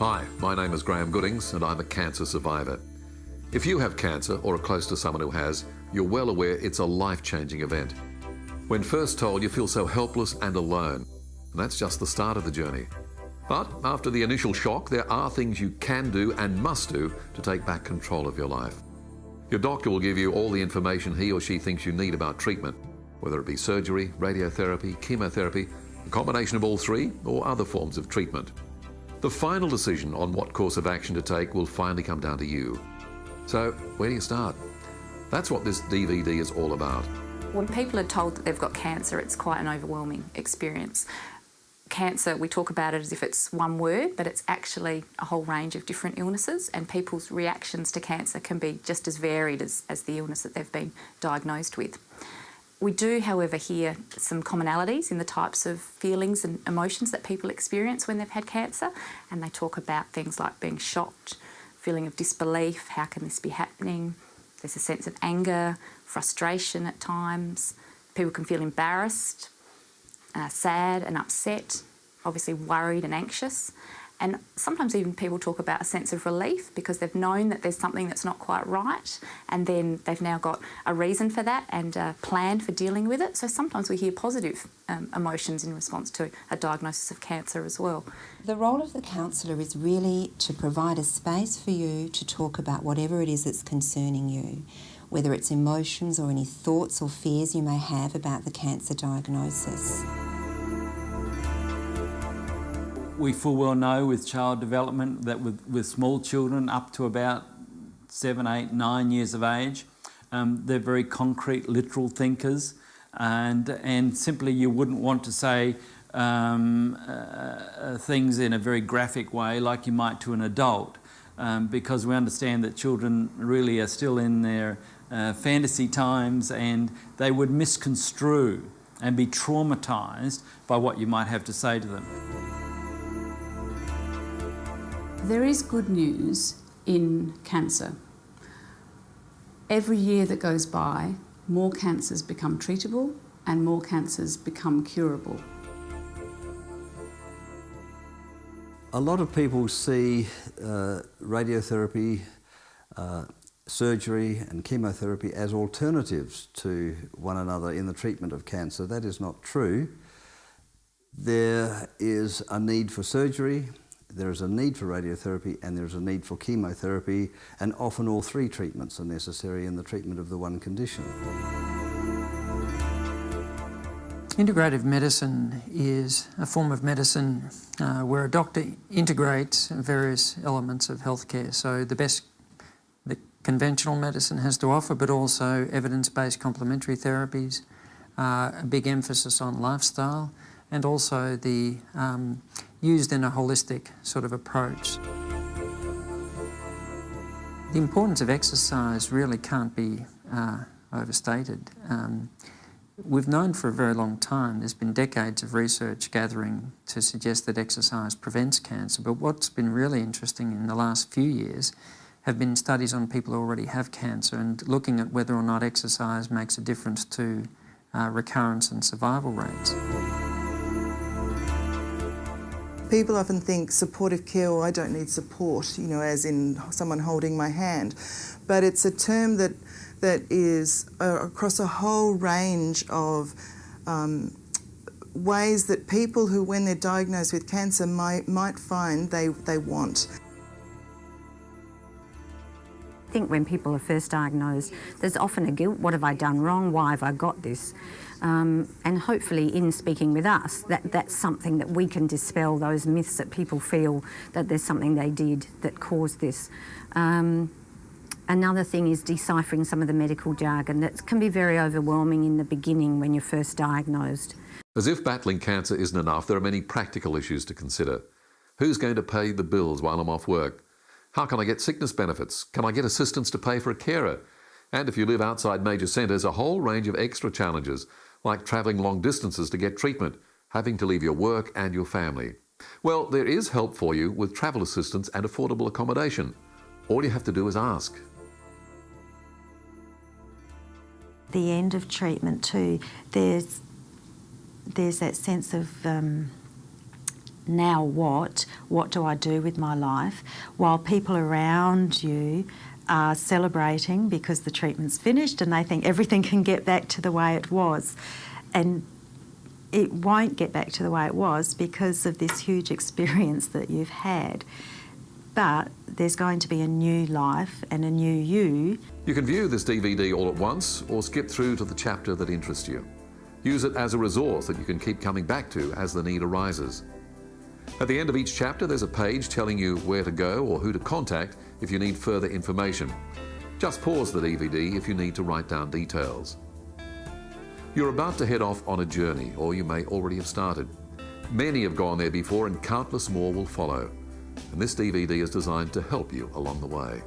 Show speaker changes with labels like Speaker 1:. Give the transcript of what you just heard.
Speaker 1: Hi, my name is Graham Goodings and I'm a cancer survivor. If you have cancer or are close to someone who has, you're well aware it's a life-changing event. When first told, you feel so helpless and alone, and that's just the start of the journey. But after the initial shock, there are things you can do and must do to take back control of your life. Your doctor will give you all the information he or she thinks you need about treatment, whether it be surgery, radiotherapy, chemotherapy, a combination of all three, or other forms of treatment. The final decision on what course of action to take will finally come down to you. So, where do you start? That's what this DVD is all about.
Speaker 2: When people are told that they've got cancer, it's quite an overwhelming experience. Cancer, we talk about it as if it's one word, but it's actually a whole range of different illnesses, and people's reactions to cancer can be just as varied as the illness that they've been diagnosed with. We do, however, hear some commonalities in the types of feelings and emotions that people experience when they've had cancer, and they talk about things like being shocked, feeling of disbelief, how can this be happening? There's a sense of anger, frustration at times. People can feel embarrassed, sad and upset, obviously worried and anxious. And sometimes even people talk about a sense of relief because they've known that there's something that's not quite right, and then they've now got a reason for that and a plan for dealing with it. So sometimes we hear positive emotions in response to a diagnosis of cancer as well.
Speaker 3: The role of the counsellor is really to provide a space for you to talk about whatever it is that's concerning you, whether it's emotions or any thoughts or fears you may have about the cancer diagnosis.
Speaker 4: We full well know with child development that with small children up to about 7, 8, 9 years of age, they're very concrete, literal thinkers, and simply you wouldn't want to say things in a very graphic way like you might to an adult, because we understand that children really are still in their fantasy times, and they would misconstrue and be traumatised by what you might have to say to them.
Speaker 5: There is good news in cancer. Every year that goes by, more cancers become treatable and more cancers become curable.
Speaker 6: A lot of people see radiotherapy, surgery and chemotherapy as alternatives to one another in the treatment of cancer. That is not true. There is a need for surgery, there is a need for radiotherapy, and there is a need for chemotherapy, and often all three treatments are necessary in the treatment of the one condition.
Speaker 7: Integrative medicine is a form of medicine where a doctor integrates various elements of healthcare. So the best that conventional medicine has to offer, but also evidence-based complementary therapies, a big emphasis on lifestyle, and also the used in a holistic sort of approach. The importance of exercise really can't be overstated. We've known for a very long time, there's been decades of research gathering to suggest that exercise prevents cancer, but what's been really interesting in the last few years have been studies on people who already have cancer and looking at whether or not exercise makes a difference to recurrence and survival rates.
Speaker 8: People often think supportive care, or I don't need support, you know, as in someone holding my hand. But it's a term that is across a whole range of ways that people who, when they're diagnosed with cancer, might find they want.
Speaker 9: I think when people are first diagnosed, there's often a guilt. What have I done wrong? Why have I got this? And hopefully in speaking with us, that's something that we can dispel those myths that people feel that there's something they did that caused this. Another thing is deciphering some of the medical jargon that can be very overwhelming in the beginning when you're first diagnosed.
Speaker 1: As if battling cancer isn't enough, there are many practical issues to consider. Who's going to pay the bills while I'm off work? How can I get sickness benefits? Can I get assistance to pay for a carer? And if you live outside major centres, a whole range of extra challenges, like travelling long distances to get treatment, having to leave your work and your family. Well, there is help for you with travel assistance and affordable accommodation. All you have to do is ask.
Speaker 10: The end of treatment too, there's that sense of now what? What do I do with my life? While people around you are celebrating because the treatment's finished and they think everything can get back to the way it was. And it won't get back to the way it was because of this huge experience that you've had. But there's going to be a new life and a new you.
Speaker 1: You can view this DVD all at once or skip through to the chapter that interests you. Use it as a resource that you can keep coming back to as the need arises. At the end of each chapter, there's a page telling you where to go or who to contact if you need further information. Just pause the DVD if you need to write down details. You're about to head off on a journey, or you may already have started. Many have gone there before and countless more will follow. And this DVD is designed to help you along the way.